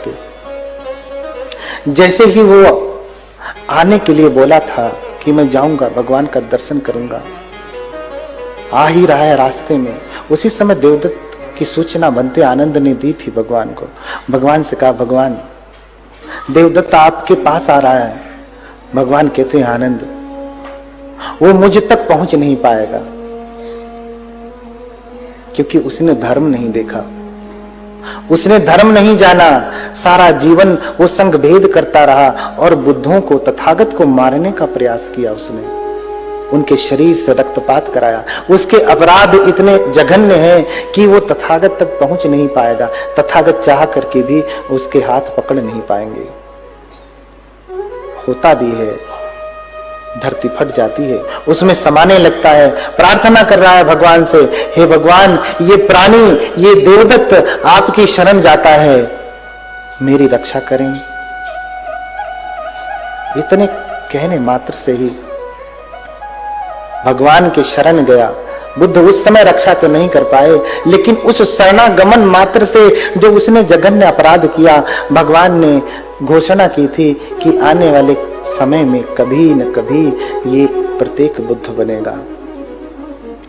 करते। जैसे ही वो आने के लिए बोला था कि मैं जाऊंगा, भगवान का दर्शन करूंगा, आ ही रहा है रास्ते में, उसी समय देवदत्त की सूचना बनते आनंद ने दी थी भगवान को। भगवान से कहा, भगवान देवदत्त आपके पास आ रहा है। भगवान कहते हैं, आनंद वो मुझ तक पहुंच नहीं पाएगा, क्योंकि उसने धर्म नहीं देखा, उसने धर्म नहीं जाना। सारा जीवन वो संग भेद करता रहा और बुद्धों को, तथागत को मारने का प्रयास किया। उसने उनके शरीर से रक्तपात कराया। उसके अपराध इतने जघन्य हैं कि वो तथागत तक पहुंच नहीं पाएगा। तथागत चाह करके भी उसके हाथ पकड़ नहीं पाएंगे। होता भी है, धरती फट जाती है, उसमें समाने लगता है। प्रार्थना कर रहा है भगवान से, हे भगवान, ये प्राणी, ये देवदत्त आपकी शरण जाता है, मेरी रक्षा करें। इतने कहने मात्र से ही भगवान के शरण गया। बुद्ध उस समय रक्षा तो नहीं कर पाए, लेकिन उस शरणागमन मात्र से जो उसने जघन्य अपराध किया, भगवान ने घोषणा की थी कि आने वाले समय में कभी न कभी ये प्रत्येक बुद्ध बनेगा।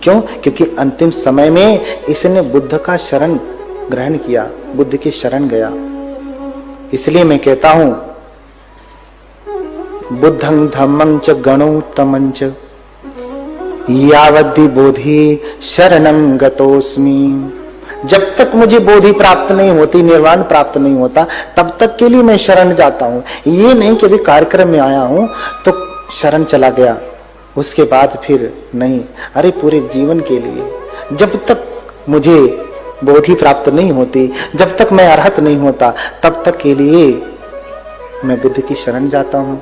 क्यों? क्योंकि अंतिम समय में इसने बुद्ध का शरण ग्रहण किया, बुद्ध की शरण गया। इसलिए मैं कहता हूं, बुद्धं धम्मं च गणोत्तमं च यावद्धि बोधि शरणं गतोस्मि। जब तक मुझे बोधि प्राप्त नहीं होती, निर्वाण प्राप्त नहीं होता, तब तक के लिए मैं शरण जाता हूं। ये नहीं कि अभी कार्यक्रम में आया हूं तो शरण चला गया, उसके बाद फिर नहीं। अरे पूरे जीवन के लिए, जब तक मुझे बोधि प्राप्त नहीं होती, जब तक मैं अर्हत नहीं होता, तब तक के लिए मैं बुद्ध की शरण जाता हूं।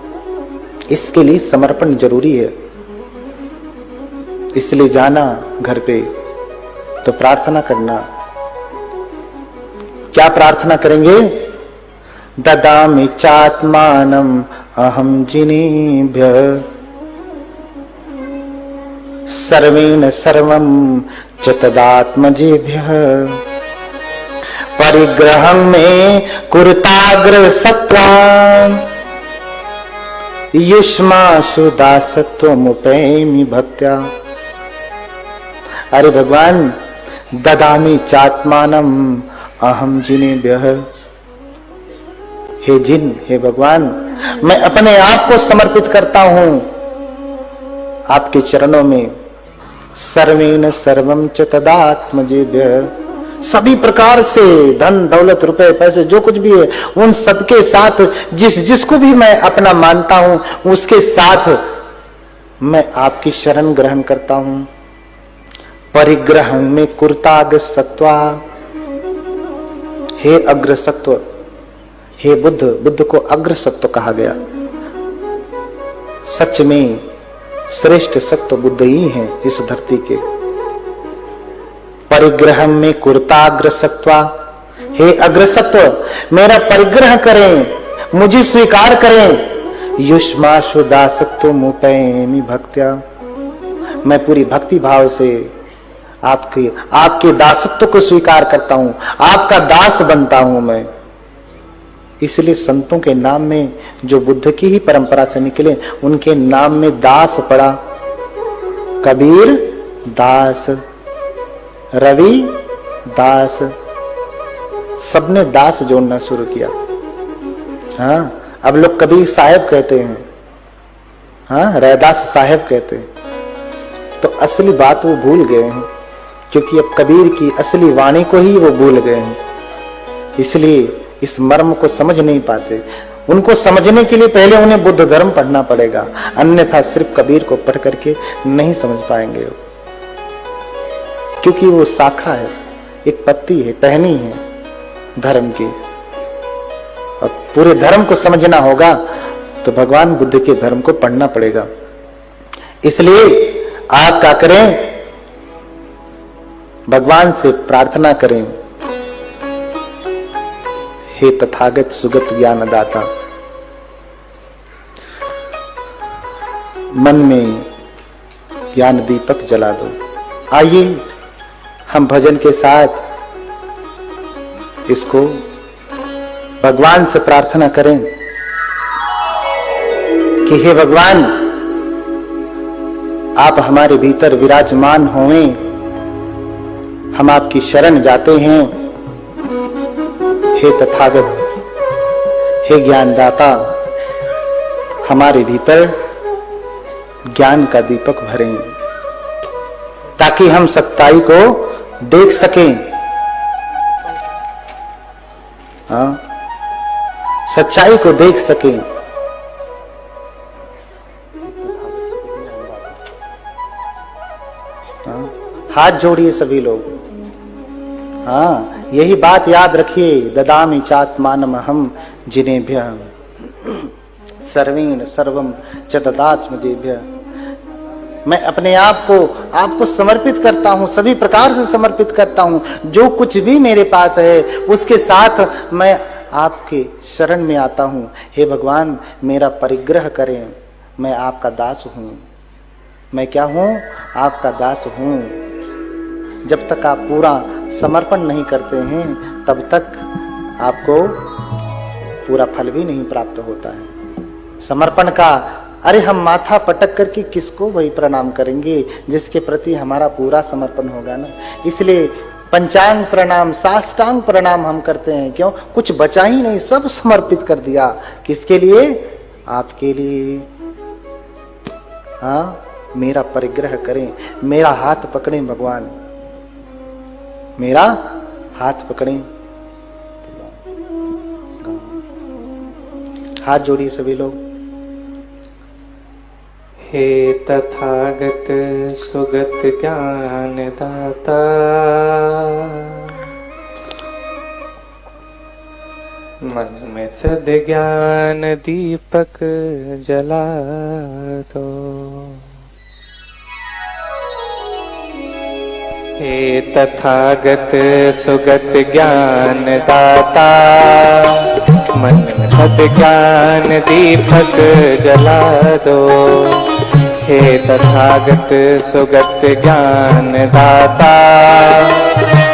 इसके लिए समर्पण जरूरी है। इसलिए जाना घर पे तो प्रार्थना करना। क्या प्रार्थना करेंगे? ददामि चात्मानम अहम जिनेभ्य सर्वेण सर्वं च तदात्मजेभ्यः परिग्रहं मे कुरुताग्र सत्त्वा युष्मासु दासत्वमुपैमि भक्त्या। अरे भगवान, ददामि चात्मानम अहम जिनेभ्यः, हे जिन, हे भगवान, मैं अपने आप को समर्पित करता हूं आपके चरणों में। सर्वेण सर्वं च तदात्मजेभ्यः, सभी प्रकार से, धन दौलत रुपए पैसे जो कुछ भी है, उन सबके साथ, जिसको भी मैं अपना मानता हूं, उसके साथ मैं आपकी शरण ग्रहण करता हूं। परिग्रहं में कुरुताग्र सत्त्वा, हे अग्र सत्व, हे बुद्ध, बुद्ध को अग्र सत्व कहा गया। सच में श्रेष्ठ सत्व बुद्ध ही हैं इस धरती के। परिग्रह में कुरुताग्र सत्वा, हे अग्र सत्व, मेरा परिग्रह करें, मुझे स्वीकार करें। युष्माशु दासत्वमुपैमि भक्त्या, मैं पूरी भक्ति भाव से आपके दासत्व को स्वीकार करता हूं, आपका दास बनता हूं मैं। इसलिए संतों के नाम में, जो बुद्ध की ही परंपरा से निकले, उनके नाम में दास पड़ा। कबीर दास, रवि दास, सबने दास जोड़ना शुरू किया। हाँ, अब लोग कबीर साहेब कहते हैं, हाँ, रैदास साहेब कहते हैं। तो असली बात वो भूल गए हैं, क्योंकि अब कबीर की असली वाणी को ही वो भूल गए हैं। इसलिए इस मर्म को समझ नहीं पाते। उनको समझने के लिए पहले उन्हें बुद्ध धर्म पढ़ना पड़ेगा, अन्यथा सिर्फ कबीर को पढ़ करके नहीं समझ पाएंगे। क्योंकि वो शाखा है, एक पत्ती है, टहनी है धर्म की। और पूरे धर्म को समझना होगा तो भगवान बुद्ध के धर्म को पढ़ना पड़ेगा। इसलिए आप क्या करें? भगवान से प्रार्थना करें, हे तथागत सुगत ज्ञानदाता, मन में ज्ञान दीपक जला दो। आइए हम भजन के साथ इसको भगवान से प्रार्थना करें कि हे भगवान, आप हमारे भीतर विराजमान होवें, हम आपकी शरण जाते हैं। हे तथागत, हे ज्ञानदाता, हमारे भीतर ज्ञान का दीपक भरें ताकि हम सच्चाई को देख सकें। हाँ, सच्चाई को देख सकें। हाँ, हाथ जोड़िए सभी लोग। हाँ, यही बात याद रखिए। ददामि चात्मानम् अहम् जिनेभ्यः सर्वेण सर्वं च ददात्मजेभ्यः। मैं अपने आप को आपको समर्पित करता हूं, सभी प्रकार से समर्पित करता हूं। जो कुछ भी मेरे पास है उसके साथ मैं आपके शरण में आता हूं। हे भगवान, मेरा परिग्रह करें, मैं आपका दास हूं। मैं क्या हूं? आपका दास हूं। जब तक आप पूरा समर्पण नहीं करते हैं तब तक आपको पूरा फल भी नहीं प्राप्त होता है। समर्पण का, अरे हम माथा पटक करके किसको वही प्रणाम करेंगे जिसके प्रति हमारा पूरा समर्पण होगा ना। इसलिए पंचांग प्रणाम, साष्टांग प्रणाम हम करते हैं। क्यों? कुछ बचा ही नहीं, सब समर्पित कर दिया। किसके लिए? आपके लिए। हाँ, मेरा परिग्रह करें, मेरा हाथ पकड़ें भगवान, मेरा हाथ पकड़ें। हाथ जोड़िए सभी लोग। हे तथागत सुगत ज्ञान दाता, मन में सद्ज्ञान दीपक जला दो। हे तथागत सुगत ज्ञान दाता, मन में सद्ज्ञान दीपक जला दो। हे तथागत सुगत ज्ञान दाता,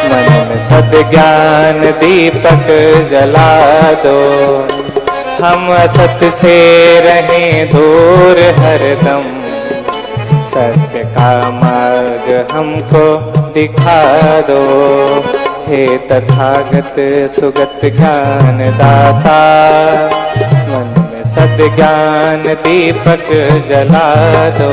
मन में सद्ज्ञान दीपक जला दो। हम असत से रहें दूर हरदम, सत्य का मार्ग हमको दिखा दो। हे तथागत सुगत ज्ञान दाता, मन में सद्ज्ञान दीपक जला दो।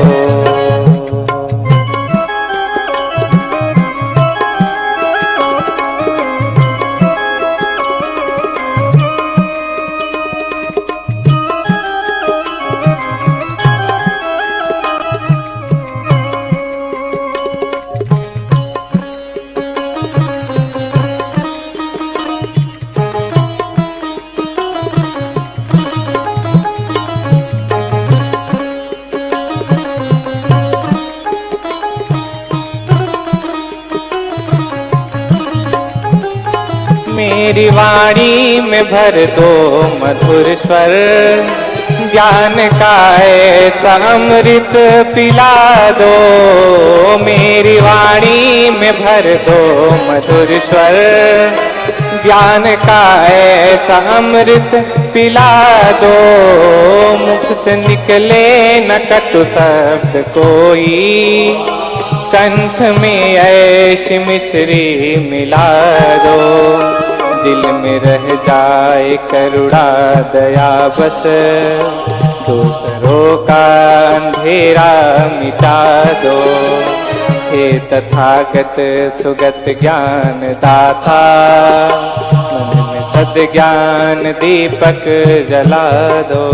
मेरी वाणी में भर दो मधुर स्वर, ज्ञान का ऐसा अमृत पिला दो। मेरी वाणी में भर दो मधुर स्वर, ज्ञान का ऐसा अमृत पिला दो। मुख से निकले न कटु शब्द कोई, कंठ में ऐश मिश्री मिला दो। दिल में रह जाए करुणा दया बस, दूसरों का अंधेरा मिटा दो। हे तथागत सुगत ज्ञान दाता, मन में सद्ज्ञान दीपक जला दो।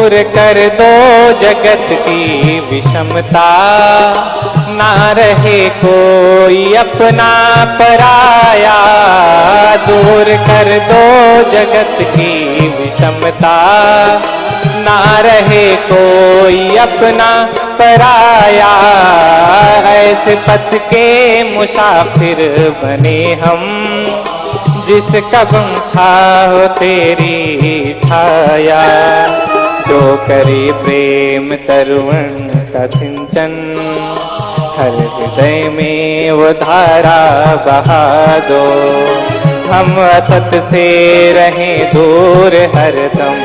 दूर कर दो जगत की विषमता, ना रहे कोई अपना पराया। दूर कर दो जगत की विषमता, ना रहे कोई अपना पराया। ऐसे पथ के मुसाफिर बने हम, जिस कदम छाओ तेरी छाया। जो करे प्रेम तरुण का सिंचन, हर हृदय में वो धारा बहा दो। हम असत से रहें दूर हरदम,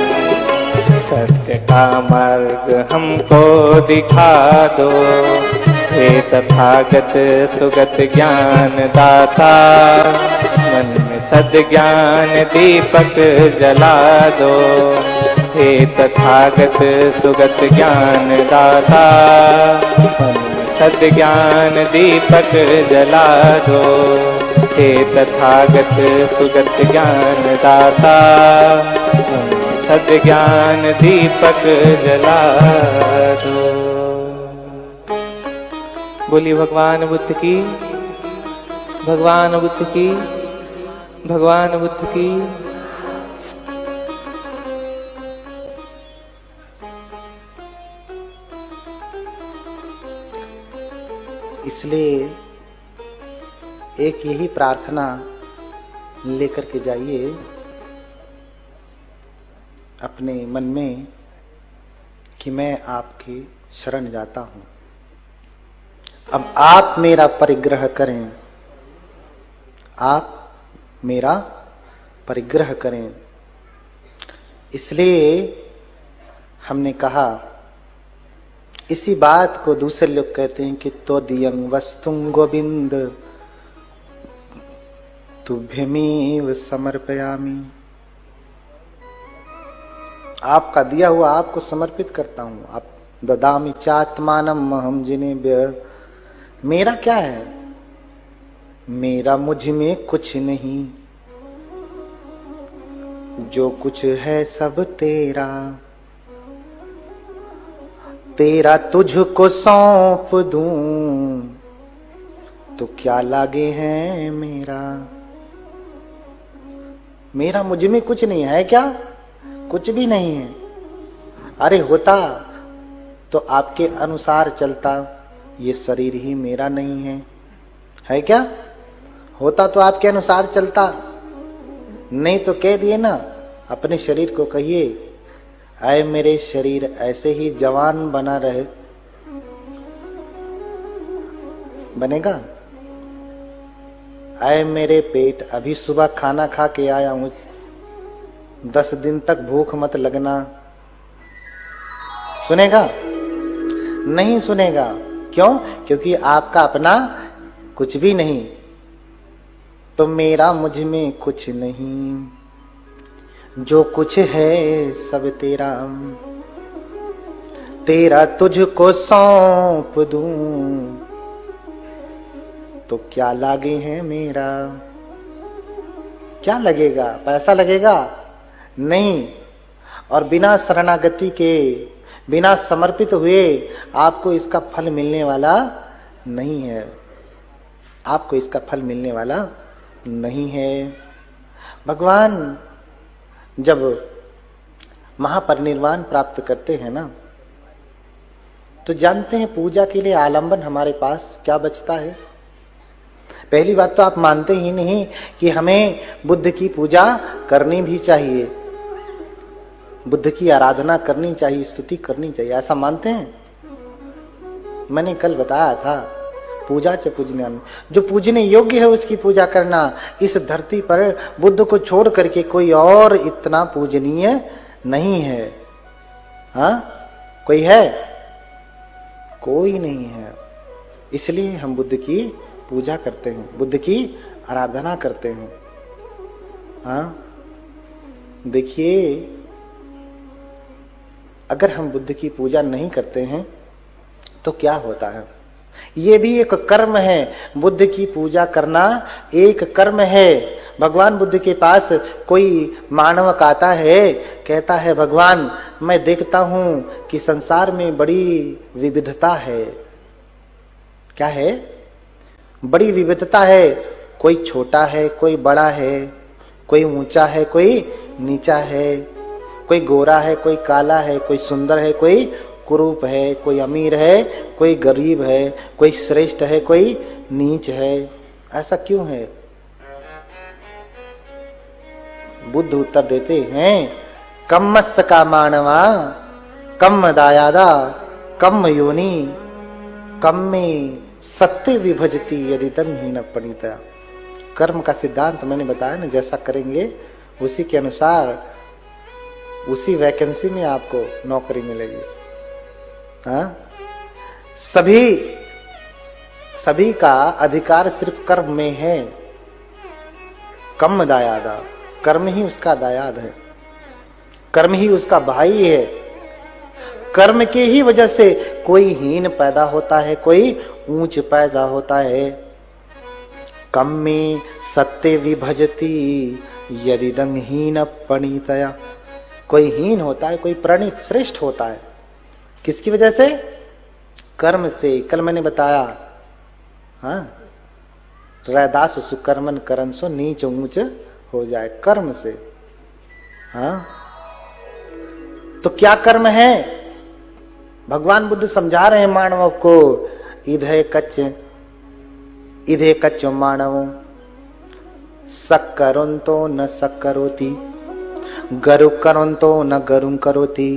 सत्य का मार्ग हमको दिखा दो। हे तथागत सुगत ज्ञान दाता, मन में सद्ज्ञान दीपक जला दो। हे तथागत सुगत ज्ञान दाता, मन में सद्ज्ञान दीपक जला दो। हे तथागत सुगत ज्ञान दाता, मन में सद्ज्ञान दीपक जला दो। बोलिए भगवान बुद्ध की, भगवान बुद्ध की, भगवान बुद्ध की। इसलिए एक यही प्रार्थना लेकर के जाइए अपने मन में कि मैं आपकी शरण जाता हूं, अब आप मेरा परिग्रह करें, आप मेरा परिग्रह करें। इसलिए हमने कहा, इसी बात को दूसरे लोग कहते हैं कि तो दियं वस्तुं गोविंद तुभ्यमेव समर्पयामि। आपका दिया हुआ आपको समर्पित करता हूं। आप ददामि चात्मानम् अहम् जिनेभ्यः। मेरा क्या है? मेरा मुझ में कुछ नहीं, जो कुछ है सब तेरा। तेरा तुझको सौंप दूं तो क्या लागे है मेरा। मेरा मुझ में कुछ नहीं है क्या? कुछ भी नहीं है। अरे होता तो आपके अनुसार चलता, ये शरीर ही मेरा नहीं है, है क्या? होता तो आपके अनुसार चलता, नहीं तो कह दिए ना, अपने शरीर को कहिए, आए मेरे शरीर ऐसे ही जवान बना रहे। बनेगा? आए मेरे पेट, अभी सुबह खाना खा के आया हूं, 10 दिन तक भूख मत लगना। सुनेगा? नहीं सुनेगा। क्यों? क्योंकि आपका अपना कुछ भी नहीं। तो मेरा मुझ में कुछ नहीं, जो कुछ है सब तेरा। तेरा तुझको सौंप दूं तो क्या लागे है मेरा। क्या लगेगा? पैसा लगेगा? नहीं। और बिना शरणागति के, बिना समर्पित हुए आपको इसका फल मिलने वाला नहीं है। आपको इसका फल मिलने वाला नहीं है। भगवान जब महापरिनिर्वाण प्राप्त करते हैं ना, तो जानते हैं पूजा के लिए आलंबन हमारे पास क्या बचता है। पहली बात तो आप मानते ही नहीं कि हमें बुद्ध की पूजा करनी भी चाहिए, बुद्ध की आराधना करनी चाहिए, स्तुति करनी चाहिए, ऐसा मानते हैं? मैंने कल बताया था, पूजा च पूजनीय, जो पूजने योग्य है उसकी पूजा करना। इस धरती पर बुद्ध को छोड़ करके कोई और इतना पूजनीय नहीं है। हाँ, कोई है? कोई नहीं है। इसलिए हम बुद्ध की पूजा करते हैं, बुद्ध की आराधना करते हैं। हाँ, देखिए, अगर हम बुद्ध की पूजा नहीं करते हैं तो क्या होता है? ये भी एक कर्म है। बुद्ध की पूजा करना एक कर्म है। भगवान बुद्ध के पास कोई मानवक आता है, कहता है भगवान मैं देखता हूं कि संसार में बड़ी विविधता है। क्या है? बड़ी विविधता है। कोई छोटा है, कोई बड़ा है, कोई ऊंचा है, कोई नीचा है, कोई गोरा है, कोई काला है, कोई सुंदर है, कोई कुरूप है, कोई अमीर है, कोई गरीब है, कोई श्रेष्ठ है, कोई नीच है। ऐसा क्यों है? बुद्ध उत्तर देते हैं कम्मस्य का मानवा कम्म दायादा कम्म योनि कम्मे सत्य विभजती यदि तन्हीन पणिता। कर्म का सिद्धांत मैंने बताया ना, जैसा करेंगे उसी के अनुसार उसी वैकेंसी में आपको नौकरी मिलेगी। हाँ, सभी का अधिकार सिर्फ कर्म में है। कम्म दायादा, कर्म ही उसका दायाद है, कर्म ही उसका भाई है। कर्म के ही वजह से कोई हीन पैदा होता है, कोई ऊंच पैदा होता है। कम्मे सत्य विभजती यदिदं हीन पणितया। कोई हीन होता है, कोई प्रणीत श्रेष्ठ होता है। किसकी वजह से? कर्म से। कल मैंने बताया, हाँ, रैदास सुकर्मन करन सो नीच ऊंच हो जाए, कर्म से। हाँ, तो क्या कर्म है? भगवान बुद्ध समझा रहे हैं मानवों को, इधे कच्च मानवो सक्करोन्तो न सक्करोति, गरु करोन्तो न गरुं करोति,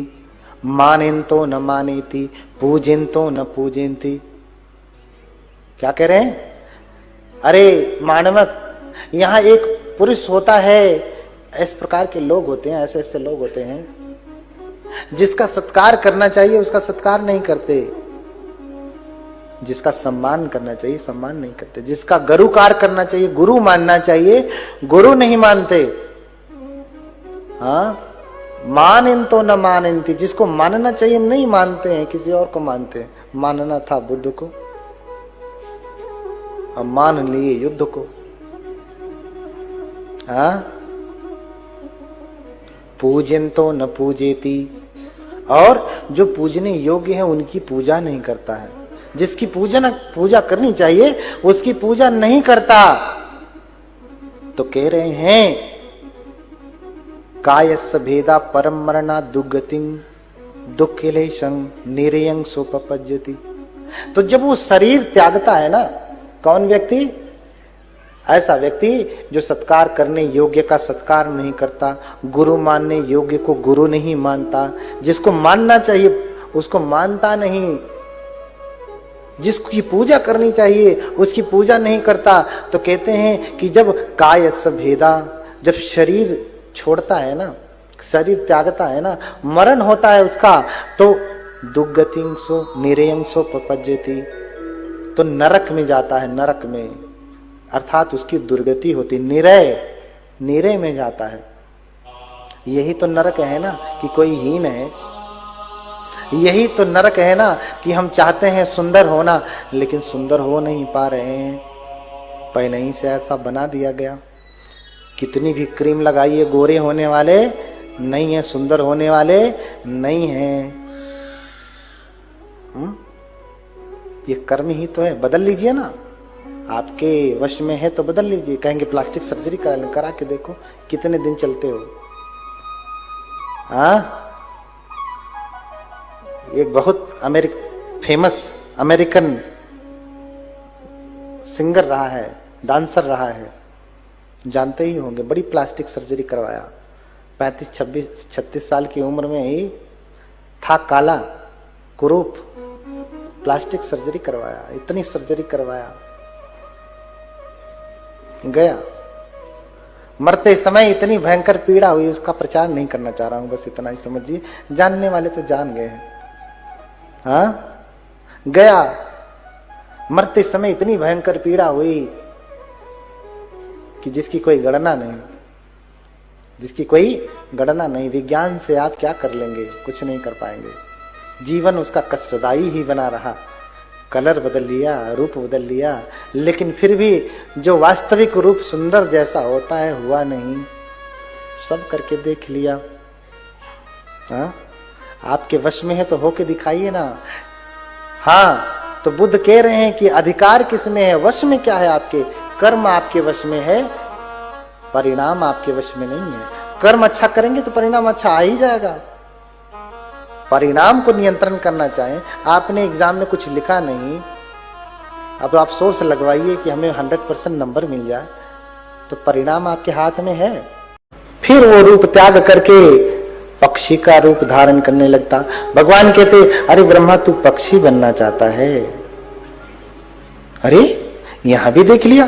मानेन्तो न मानेति, पूजेन्तो न पूजेन्ति। क्या कह रहे हैं? अरे मानवक, यहाँ एक पुरुष होता है, इस प्रकार के लोग होते हैं, ऐसे ऐसे लोग होते हैं जिसका सत्कार करना चाहिए उसका सत्कार नहीं करते, जिसका सम्मान करना चाहिए सम्मान नहीं करते, जिसका गुरुकार करना चाहिए गुरु मानना चाहिए गुरु नहीं मानते। हाँ, मानें तो न मानेंती, जिसको मानना चाहिए नहीं मानते हैं, किसी और को मानते हैं। मानना था बुद्ध को, अब मान लिए युद्ध को। हाँ, पूजन तो न पूजेती, और जो पूजने योग्य है उनकी पूजा नहीं करता है। जिसकी पूजा करनी चाहिए उसकी पूजा नहीं करता। तो कह रहे हैं कायस्य भेदा परम मरणा दुर्गतिं दुःखिलेशं निरयं सोपपज्यति। तो जब वो शरीर त्यागता है ना, कौन व्यक्ति? ऐसा व्यक्ति जो सत्कार करने योग्य का सत्कार नहीं करता, गुरु मानने योग्य को गुरु नहीं मानता, जिसको मानना चाहिए उसको मानता नहीं, जिसकी पूजा करनी चाहिए उसकी पूजा नहीं करता। तो कहते हैं कि जब कायस्य भेदा, जब शरीर छोड़ता है ना, शरीर त्यागता है ना, मरण होता है उसका, तो दुर्गतिं सो निरयं सो पपज्यति, तो नरक में जाता है। नरक में अर्थात उसकी दुर्गति होती, निरय में जाता है। यही तो नरक है ना कि कोई हीन है, यही तो नरक है ना कि हम चाहते हैं सुंदर होना लेकिन सुंदर हो नहीं पा रहे हैं, पहले ही से ऐसा बना दिया गया। कितनी भी क्रीम लगाइए, गोरे होने वाले नहीं है, सुंदर होने वाले नहीं है। ये कर्म ही तो है। बदल लीजिए ना, आपके वश में है तो बदल लीजिए। कहेंगे प्लास्टिक सर्जरी करा के देखो कितने दिन चलते हो। हाँ, ये बहुत फेमस अमेरिकन सिंगर रहा है, डांसर रहा है, जानते ही होंगे। बड़ी प्लास्टिक सर्जरी करवाया, 35-36 साल की उम्र में ही था काला कुरूप, प्लास्टिक सर्जरी करवाया, इतनी सर्जरी करवाया, गया। मरते समय इतनी भयंकर पीड़ा हुई, उसका प्रचार नहीं करना चाह रहा हूं, बस इतना ही समझिए। जानने वाले तो जान गए हैं। हाँ, गया, मरते समय इतनी भयंकर पीड़ा हुई कि जिसकी कोई गणना नहीं, जिसकी कोई गणना नहीं। विज्ञान से आप क्या कर लेंगे? कुछ नहीं कर पाएंगे। जीवन उसका कष्टदायी ही बना रहा, कलर बदल लिया, रूप बदल लिया, लेकिन फिर भी जो वास्तविक रूप सुंदर जैसा होता है हुआ नहीं। सब करके देख लिया। हाँ? आपके वश में है तो होके दिखाइए ना। हाँ, तो बुद्ध कह रहे हैं कि अधिकार किस में है, वश में क्या है आपके? कर्म आपके वश में है, परिणाम आपके वश में नहीं है। कर्म अच्छा करेंगे तो परिणाम अच्छा आ ही जाएगा। परिणाम को नियंत्रण करना चाहें, आपने एग्जाम में कुछ लिखा नहीं, अब आप सोर्स लगवाइए कि हमें 100% नंबर मिल जाए, तो परिणाम आपके हाथ में है। फिर वो रूप त्याग करके पक्षी का रूप धारण करने लगता। भगवान कहते, अरे ब्रह्मा तू पक्षी बनना चाहता है? अरे यहां भी देख लिया।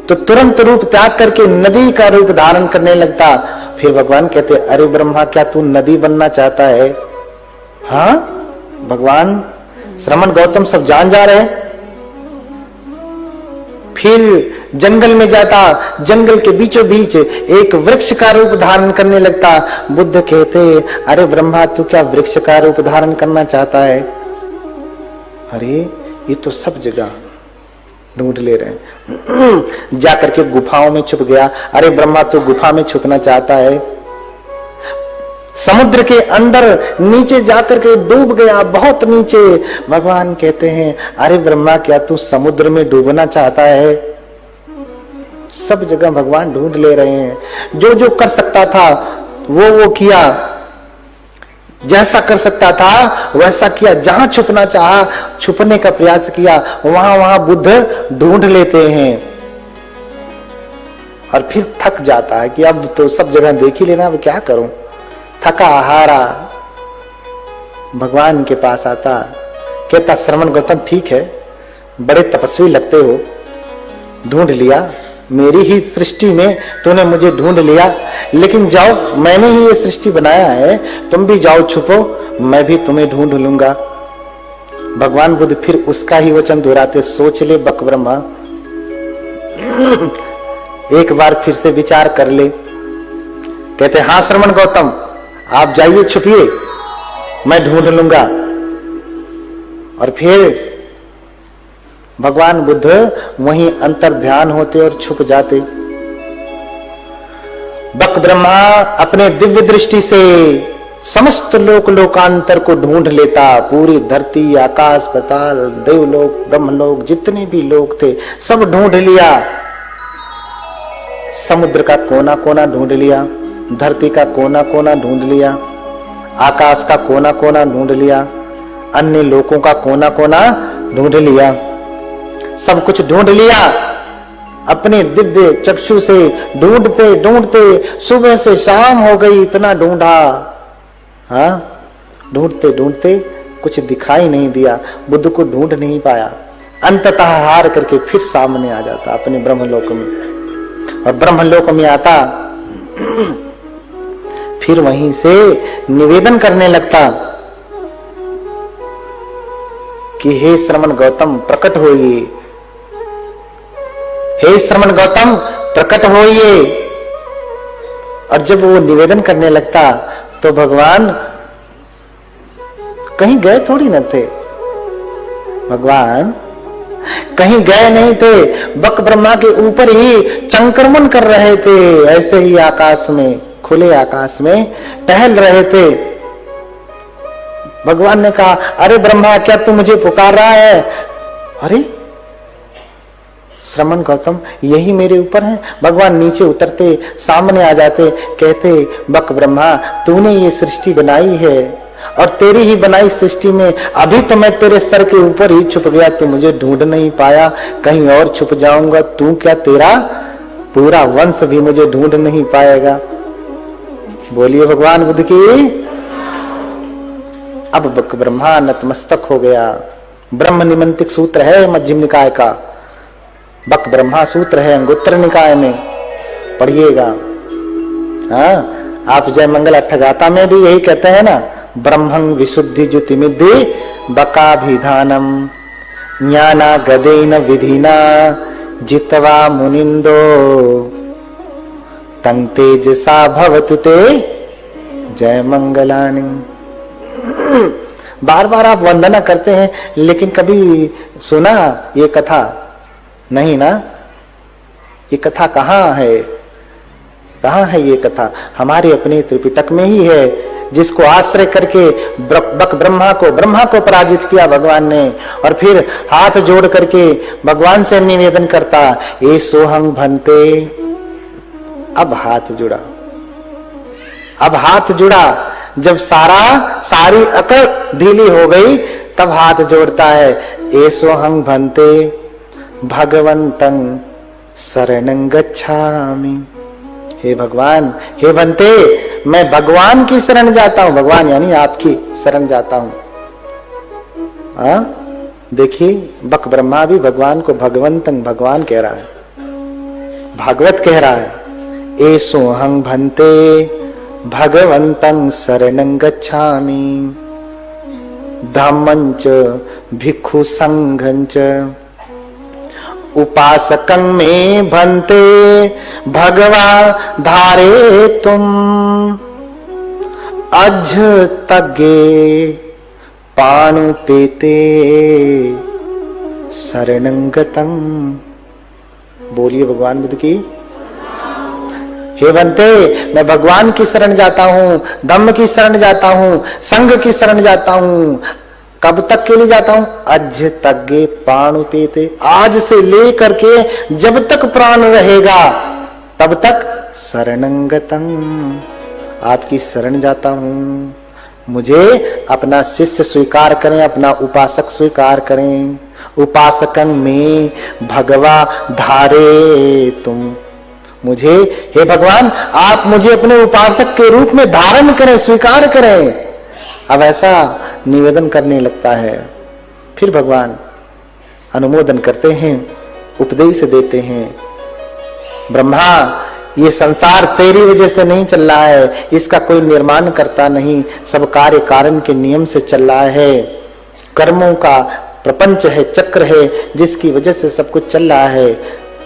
तो तुरंत रूप त्याग करके नदी का रूप धारण करने लगता। फिर भगवान कहते, अरे ब्रह्मा क्या तू नदी बनना चाहता है? हाँ, भगवान श्रमण गौतम सब जान जा रहे। फिर जंगल में जाता, जंगल के बीचों बीच एक वृक्ष का रूप धारण करने लगता। बुद्ध कहते, अरे ब्रह्मा तू क्या वृक्ष का रूप धारण करना चाहता है? अरे ये तो सब जगह ढूंढ ले रहे हैं। जाकर के गुफाओं में छुप गया। अरे ब्रह्मा तू गुफा में छुपना चाहता है? समुद्र के अंदर नीचे जाकर के डूब गया, बहुत नीचे। भगवान कहते हैं, अरे ब्रह्मा क्या तू समुद्र में डूबना चाहता है? सब जगह भगवान ढूंढ ले रहे हैं। जो जो कर सकता था वो किया, जैसा कर सकता था वैसा किया। जहां छुपना चाहा, छुपने का प्रयास किया, वहां वहां बुद्ध ढूंढ लेते हैं। और फिर थक जाता है कि अब तो सब जगह देख ही लेना, अब क्या करूं। थका हारा भगवान के पास आता, कहता, श्रमण गौतम ठीक है, बड़े तपस्वी लगते हो, ढूंढ लिया, मेरी ही सृष्टि में तूने मुझे ढूंढ लिया, लेकिन जाओ, मैंने ही ये सृष्टि बनाया है, तुम भी जाओ छुपो, मैं भी तुम्हें ढूंढ लूंगा। भगवान बुद्ध फिर उसका ही वचन दोहराते, सोच ले बक ब्रह्मा, एक बार फिर से विचार कर ले। कहते, हाँ श्रमण गौतम आप जाइए, छुपिए, मैं ढूंढ लूंगा। और फिर भगवान बुद्ध वहीं अंतर ध्यान होते और छुप जाते। बक ब्रह्मा अपने दिव्य दृष्टि से समस्त लोक लोकांतर को ढूंढ लेता। पूरी धरती, आकाश, पाताल, देवलोक, ब्रह्मलोक, जितने भी लोग थे सब ढूंढ लिया। समुद्र का कोना कोना ढूंढ लिया, धरती का कोना कोना ढूंढ लिया, आकाश का कोना कोना ढूंढ लिया, अन्य लोकों का कोना कोना ढूंढ लिया, सब कुछ ढूंढ लिया। अपने दिव्य चक्षु से ढूंढते ढूंढते सुबह से शाम हो गई, इतना ढूंढा, हाँ, ढूंढते ढूंढते कुछ दिखाई नहीं दिया, बुद्ध को ढूंढ नहीं पाया। अंततः हार करके फिर सामने आ जाता अपने ब्रह्मलोक में। और ब्रह्मलोक में आता, फिर वहीं से निवेदन करने लगता कि हे श्रमण गौतम प्रकट होइए, हे श्रमण गौतम प्रकट होइए। और जब वो निवेदन करने लगता तो भगवान कहीं गए थोड़ी न थे, भगवान कहीं गए नहीं थे, बक ब्रह्मा के ऊपर ही चंक्रमण कर रहे थे, ऐसे ही आकाश में, खुले आकाश में टहल रहे थे। भगवान ने कहा, अरे ब्रह्मा क्या तू मुझे पुकार रहा है? अरे श्रमण गौतम यही मेरे ऊपर है। भगवान नीचे उतरते, सामने आ जाते, कहते, बक ब्रह्मा तूने ये सृष्टि बनाई है और तेरी ही बनाई सृष्टि में अभी तो मैं तेरे सर के ऊपर ही छुप गया, तू मुझे ढूंढ नहीं पाया, कहीं और छुप जाऊंगा, तू क्या तेरा पूरा वंश भी मुझे ढूंढ नहीं पाएगा। बोलिए भगवान बुद्ध की। अब बक ब्रह्मा नतमस्तक हो गया। ब्रह्म निमंत्रिक सूत्र है मध्यम निकाय का, बक ब्रह्मा सूत्र है अंगुत्तर निकाय में, पढ़िएगा। हाँ, आप जय मंगल अट्ठगाथा में भी यही कहते हैं ना, ब्रह्मं विशुद्धि ज्योतिमिद्धि बकाभिधानम ज्ञाना गदेन विधिना जित्वा मुनिंदो तं तेजसा भवतु ते जय मंगलानि। बार बार आप वंदना करते हैं, लेकिन कभी सुना ये कथा नहीं ना? ये कथा कहाँ है? कहाँ है ये कथा? हमारे अपने त्रिपिटक में ही है, जिसको आश्रय करके ब्रह्मा को पराजित किया भगवान ने, और फिर हाथ जोड़ करके भगवान से निवेदन करता, ए सोहं भंते। अब हाथ जुड़ा, जब सारी अकड़ ढीली हो गई, तब हाथ जोड़ता है, ए सोहं भंते भगवंतं शरणं गच्छामि। हे भगवान, हे भंते, मैं भगवान की शरण जाता हूं। भगवान यानी आपकी शरण जाता हूं। देखिए, बक ब्रह्मा भी भगवान को भगवंतं भगवान कह रहा है, भागवत कह रहा है, ए सोहं भंते भगवंतं शरणं गच्छामि धम्मं च भिक्षु संघं च उपासकं मे भंते भगवा धारे तुम अज तगे पाणुपेते शरणं गतं। बोलिए भगवान बुद्ध की। हे भंते, मैं भगवान की शरण जाता हूँ, धम्म की शरण जाता हूँ, संघ की शरण जाता हूँ। कब तक के लिए जाता हूँ? अज तगे पाणुपेते, आज से लेकर के जब तक प्राण रहेगा तब तक शरणं गतं, आपकी शरण जाता हूँ। मुझे अपना शिष्य स्वीकार करें, अपना उपासक स्वीकार करें। उपासकं में भगवा धारे तुम, मुझे, हे भगवान, आप मुझे अपने उपासक के रूप में धारण करें, स्वीकार करें। अब ऐसा निवेदन करने लगता है। फिर भगवान अनुमोदन करते हैं, उपदेश देते हैं, ब्रह्मा, ये संसार तेरी वजह से नहीं चल रहा है, इसका कोई निर्माण करता नहीं, सब कार्य कारण के नियम से चल रहा है। कर्मों का प्रपंच है, चक्र है, जिसकी वजह से सब कुछ चल रहा है।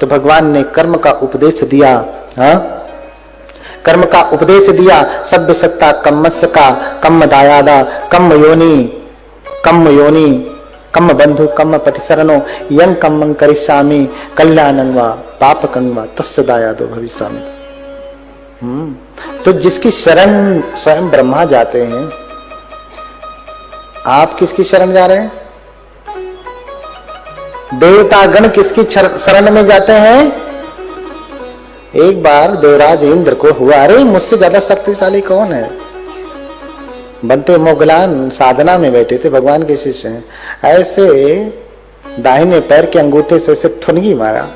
तो भगवान ने कर्म का उपदेश दिया। कर्म का उपदेश दिया। सभ्य सत्ता कम्मस्य का कम्म दायादा कम्म योनि कम्म बंधु कम्म पटिशरणो यं कम्मं करिष्यामि कल्याणं वा पापकं वा तस्य दायादो भविष्यामि। तो जिसकी शरण स्वयं ब्रह्मा जाते हैं, आप किसकी शरण जा रहे हैं? देवता गण किसकी शरण में जाते हैं? एक बार देवराज इंद्र को हुआ, अरे मुझसे ज्यादा शक्तिशाली कौन है? बनते मोगलान साधना में बैठे थे, भगवान के शिष्य हैं, ऐसे दाहिने पैर के अंगूठे से ऐसे ठुनगी मारा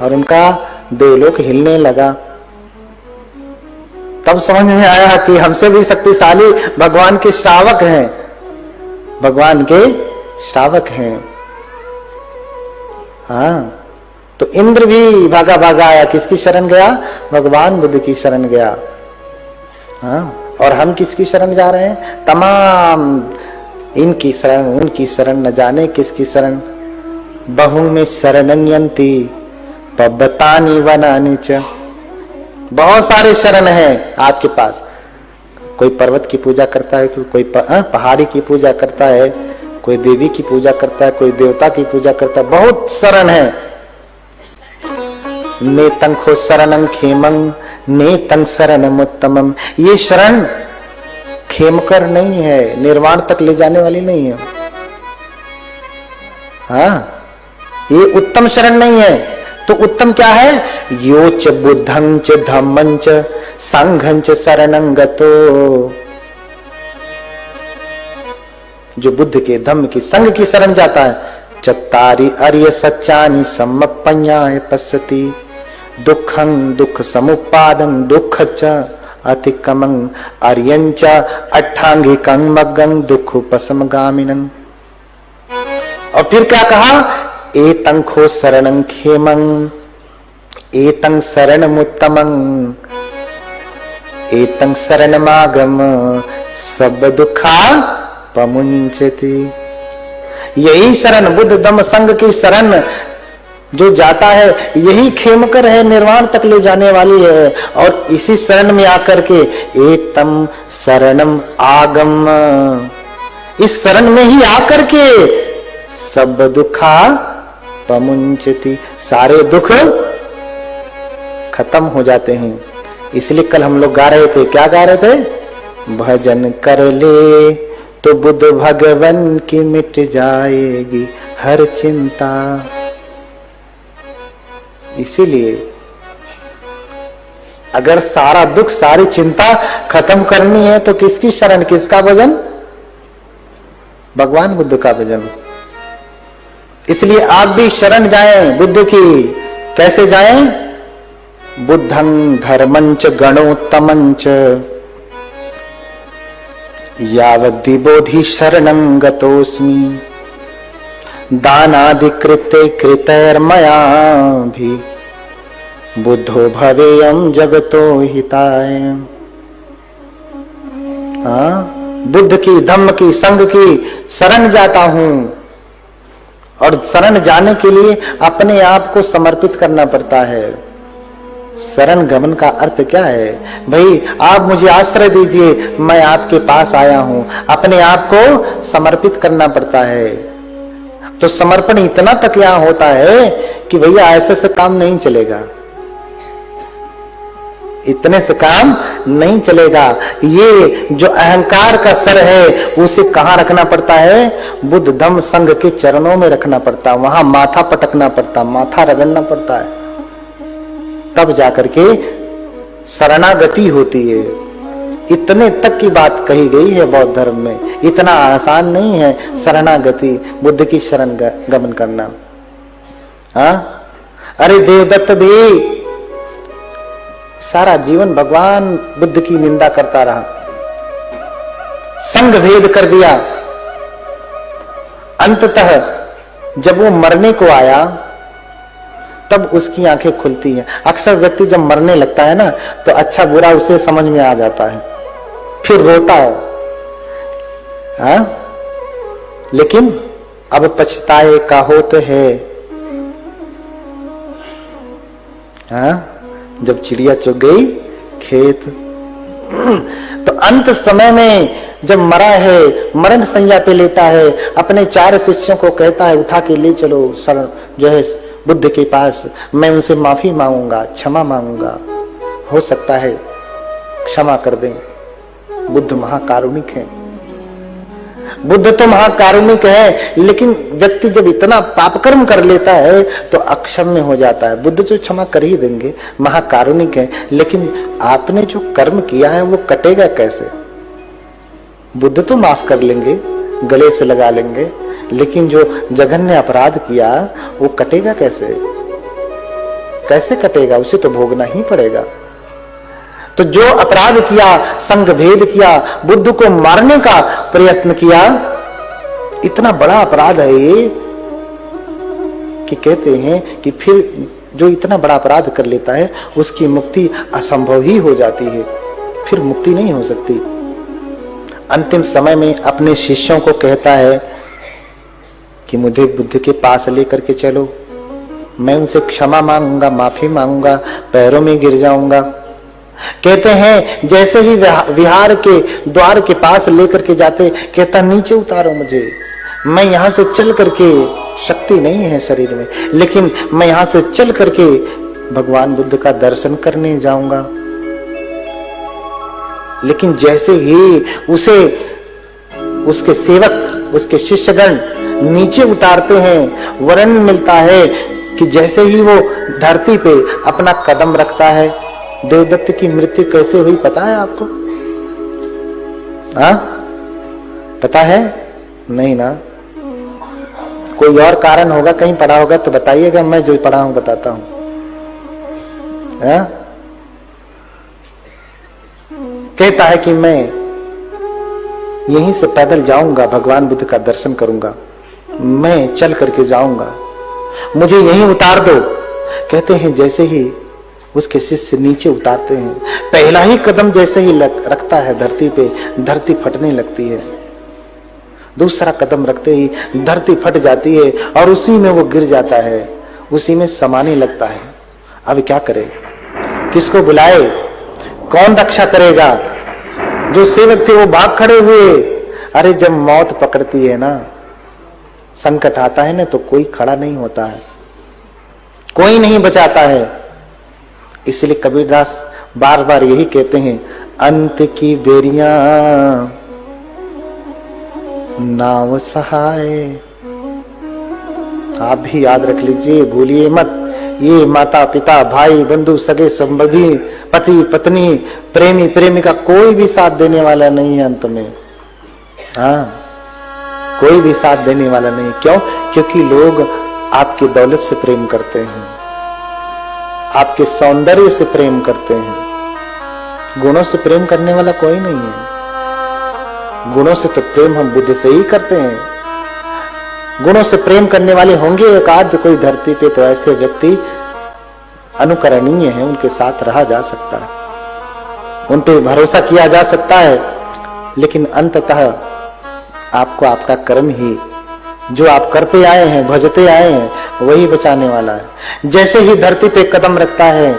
और उनका देवलोक हिलने लगा। तब समझ में आया कि हमसे भी शक्तिशाली भगवान के श्रावक हैं, भगवान के श्रावक हैं। हाँ, तो इंद्र भी भागा भागा आया, किसकी शरण गया? भगवान बुद्ध की शरण गया। हाँ, और हम किसकी शरण जा रहे हैं? तमाम इनकी शरण, उनकी शरण, न जाने किसकी शरण। बहु में शरणं यन्ति पब्बतानि वनानि च। बहुत सारे शरण हैं आपके पास। कोई पर्वत की पूजा करता है, कोई पहाड़ी की पूजा करता है, कोई देवी की पूजा करता है, कोई देवता की पूजा करता है, बहुत शरण है। नेतं खो शरणं खेमं नेतं शरणम् उत्तमम्। ये शरण खेमकर नहीं है, निर्वाण तक ले जाने वाली नहीं है। हाँ, ये उत्तम शरण नहीं है। तो उत्तम क्या है? यो च बुद्धं च धम्मं च संघं च शरणं गतो। जो बुद्ध के, धम्म की, संघ की शरण जाता है। चत्तारि अर्य सच्चानि सम्मप्पन्याय पश्यति दुःखं दुःख समुपादं दुःख च अतिक्रमं अर्यं च अट्ठांगिकं मग्गं दुःखोपशमगामिनं। और फिर क्या कहा? एतं खो शरणं खेमं एतं शरणमुत्तमं एतं शरणमागम सब दुखा पमुंचति। यही शरण, बुद्ध धम्म संघ की शरण जो जाता है, यही खेमकर है, निर्वाण तक ले जाने वाली है। और इसी शरण में आकर के एतम शरणम आगम, इस शरण में ही आकर के सब दुखा पमुंचति, सारे दुख खत्म हो जाते हैं। इसलिए कल हम लोग गा रहे थे, क्या गा रहे थे? भजन कर ले तो बुद्ध भगवान की मिट जाएगी हर चिंता। इसीलिए अगर सारा दुख सारी चिंता खत्म करनी है तो किसकी शरण, किसका भजन? भगवान बुद्ध का भजन। इसलिए आप भी शरण जाएं बुद्ध की। कैसे जाएं? बुद्धं धर्मंच गणोत्तमंच यावद्दि बोधि शरणं गतोऽस्मि दानादिकृते कृतैर्मया भी बुद्धो भवेयं जगतो हिताय। बुद्ध की, धम्म की, संघ की शरण जाता हूं। और शरण जाने के लिए अपने आप को समर्पित करना पड़ता है। शरण गमन का अर्थ क्या है? भाई आप मुझे आश्रय दीजिए, मैं आपके पास आया हूं। अपने आप को समर्पित करना पड़ता है। तो समर्पण इतना तक यहां होता है कि भैया ऐसे से काम नहीं चलेगा, इतने से काम नहीं चलेगा। ये जो अहंकार का सर है उसे कहां रखना पड़ता है? बुद्ध धम्म संघ के चरणों में रखना पड़ता, वहां माथा पटकना पड़ता, माथा रगड़ना पड़ता है, तब जाकर के शरणागति होती है। इतने तक की बात कही गई है बौद्ध धर्म में। इतना आसान नहीं है शरणागति, बुद्ध की शरण गमन करना। अरे देवदत्त भी सारा जीवन भगवान बुद्ध की निंदा करता रहा, संघ भेद कर दिया। अंततः जब वो मरने को आया तब उसकी आंखें खुलती हैं। अक्सर व्यक्ति जब मरने लगता है ना तो अच्छा बुरा उसे समझ में आ जाता है, फिर रोता है। लेकिन अब पछताए का होत है। जब चिड़िया चुग गई खेत। तो अंत समय में जब मरा है, मरण संज्ञा पे लेता है, अपने 4 शिष्यों को कहता है उठा के ले चलो शरण जो है बुद्ध के पास, मैं उनसे माफी मांगूंगा, क्षमा मांगूंगा, हो सकता है क्षमा कर दें। बुद्ध महाकारुणिक है, बुद्ध तो महाकारुणिक है, लेकिन व्यक्ति जब इतना पापकर्म कर लेता है तो अक्षम्य हो जाता है। बुद्ध जो क्षमा कर ही देंगे, महाकारुणिक है, लेकिन आपने जो कर्म किया है वो कटेगा कैसे? बुद्ध तो माफ कर लेंगे, गले से लगा लेंगे, लेकिन जो जघन्य अपराध किया वो कटेगा कैसे? कैसे कटेगा? उसे तो भोगना ही पड़ेगा। तो जो अपराध किया, संघ भेद किया, बुद्ध को मारने का प्रयत्न किया, इतना बड़ा अपराध है ये कि कहते हैं कि फिर जो इतना बड़ा अपराध कर लेता है उसकी मुक्ति असंभव ही हो जाती है, फिर मुक्ति नहीं हो सकती। अंतिम समय में अपने शिष्यों को कहता है कि मुझे बुद्ध के पास लेकर के चलो, मैं उनसे क्षमा मांगूंगा, माफी मांगूंगा, पैरों में गिर जाऊंगा। कहते हैं जैसे ही विहार के द्वार के पास लेकर के जाते, कहता नीचे उतारो मुझे, मैं यहां से चल करके, शक्ति नहीं है शरीर में, लेकिन मैं यहां से चल करके भगवान बुद्ध का दर्शन करने जाऊंगा। लेकिन जैसे ही उसे उसके सेवक, उसके शिष्यगण नीचे उतारते हैं, वर्णन मिलता है कि जैसे ही वो धरती पे अपना कदम रखता है, देवदत्त की मृत्यु कैसे हुई पता है आपको? पता है? नहीं ना? कोई और कारण होगा, कहीं पढ़ा होगा तो बताइएगा, मैं जो पढ़ा हूं बताता हूं। कहता है कि मैं यहीं से पैदल जाऊंगा, भगवान बुद्ध का दर्शन करूंगा, मैं चल करके जाऊंगा, मुझे यहीं उतार दो। कहते हैं जैसे ही उसके शिष्य नीचे उतारते हैं, पहला ही कदम जैसे ही रखता है धरती पे, धरती फटने लगती है। दूसरा कदम रखते ही धरती फट जाती है और उसी में वो गिर जाता है, उसी में समाने लगता है। अब क्या करे, किसको बुलाए, कौन रक्षा करेगा? जो सेवक थे वो भाग खड़े हुए। अरे जब मौत पकड़ती है ना, संकट आता है ना, तो कोई खड़ा नहीं होता है, कोई नहीं बचाता है। इसलिए कबीरदास बार बार यही कहते हैं, अंत की बेरियां नाव सहाय। आप भी याद रख लीजिए, भूलिए मत, ये माता पिता भाई बंधु सगे संबंधी पति पत्नी प्रेमी प्रेमिका कोई भी साथ देने वाला नहीं है अंत में। हाँ, कोई भी साथ देने वाला नहीं। क्यों? क्योंकि लोग आपकी दौलत से प्रेम करते हैं, आपके सौंदर्य से प्रेम करते हैं। गुणों से प्रेम करने वाला कोई नहीं है। गुणों से तो प्रेम हम बुद्धि से ही करते हैं। गुणों से प्रेम करने वाले होंगे एक आध कोई धरती पे, तो ऐसे व्यक्ति अनुकरणीय है, उनके साथ रहा जा सकता है, उन पे भरोसा किया जा सकता है। लेकिन अंततः आपको आपका कर्म ही, जो आप करते आए हैं भजते आए हैं, वही बचाने वाला है। जैसे ही धरती पे कदम रखता है,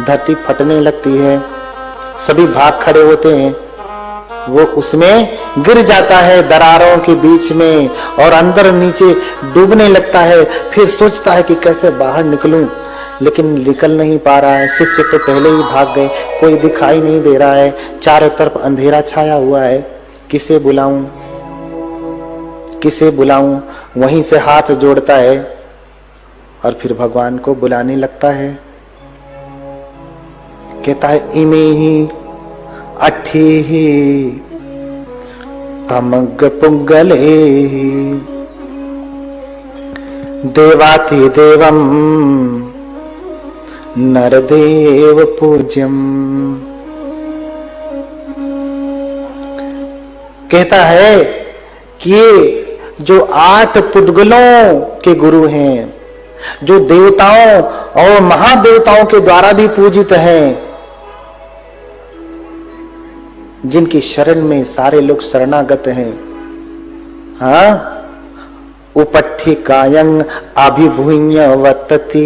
धरती फटने लगती है, सभी भाग खड़े होते हैं, वो उसमें गिर जाता है दरारों के बीच में और अंदर नीचे डूबने लगता है। फिर सोचता है कि कैसे बाहर निकलूं, लेकिन निकल नहीं पा रहा है। शिष्य तो पहले ही भाग गए, कोई दिखाई नहीं दे रहा है, चारों तरफ अंधेरा छाया हुआ है। किसे बुलाऊं, किसे बुलाऊं? वहीं से हाथ जोड़ता है और फिर भगवान को बुलाने लगता है। कहता है, इमे ही अठी ही तमग पुंगले देवाति देवम नरदेव पूज्यम। कहता है कि जो 8 पुद्गलों के गुरु हैं, जो देवताओं और महादेवताओं के द्वारा भी पूजित हैं, जिनकी शरण में सारे लोग शरणागत हैं, हाँ, उपट्ठिकायं अभिभूय वर्तते।